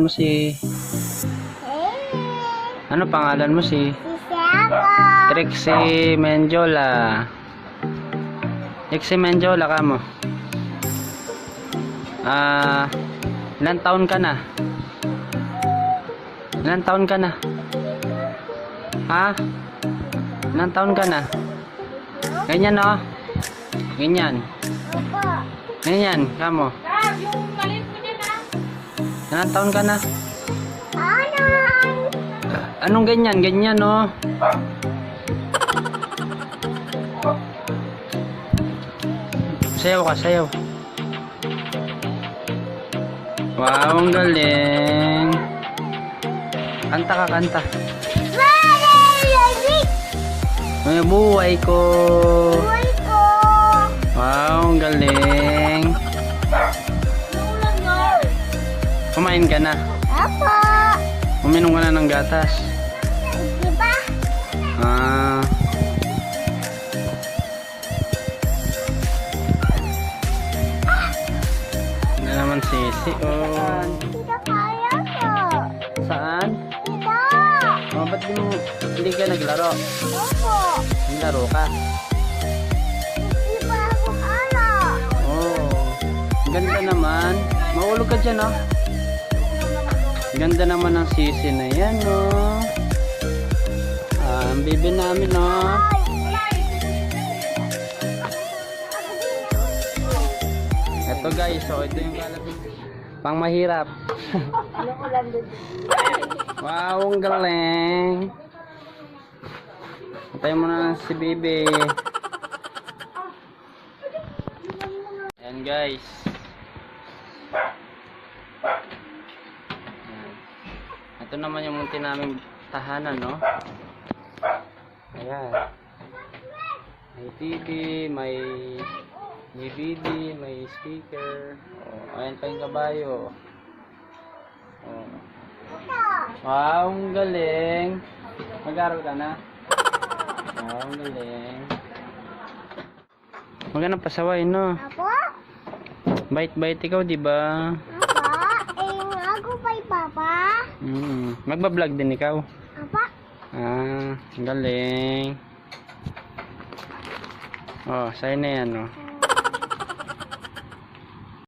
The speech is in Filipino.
Mo si ano pangalan mo si Trixie Menjola. Trixie Menjola ka mo. Ilan taon ka na? Ilan taon ka na? Ha? Ilan taon ka na? Ganyan no? Ganyan. Ganyan, kamo. Ilan taon ka na? Anong ganyan? Ganyan no? Sayaw ka, sayaw. Wow, ang galing. Kanta ka, kanta. May buhay ko. Wow, ang galing. Kumain ka na? Apo. Uminom ka na ng gatas? Diba? Hindi naman sisi. Oh. Tita, kaya ko. Saan? Tita. Oh, ba't hindi ka naglaro? Opo. Naglaro ka? Di ba ako ala? Oh. Ganda naman. Mahulog ka dyan, oh. Ganda naman ng sisi na yan, oh. Ang bibi namin, oh. Ito guys, so ito yung kalat pang mahirap. Wow, ang galing. Antayin mo na si Bibi. Ayan guys. Ito naman yung munti naming tahanan, no? Ayan. May TV, may DVD, may speaker. Oh, ayan pa yung kabayo. Oh. Wow, ang galing. Mag-aral ka na? Wow, ang galing. Maganda pasaway, no? Apo? Bait-bait ikaw, di ba? Apa? Ako pa'y papa? Magbablog din ikaw. Apa? Ang galing. Oh, sa'yo na yan, oh.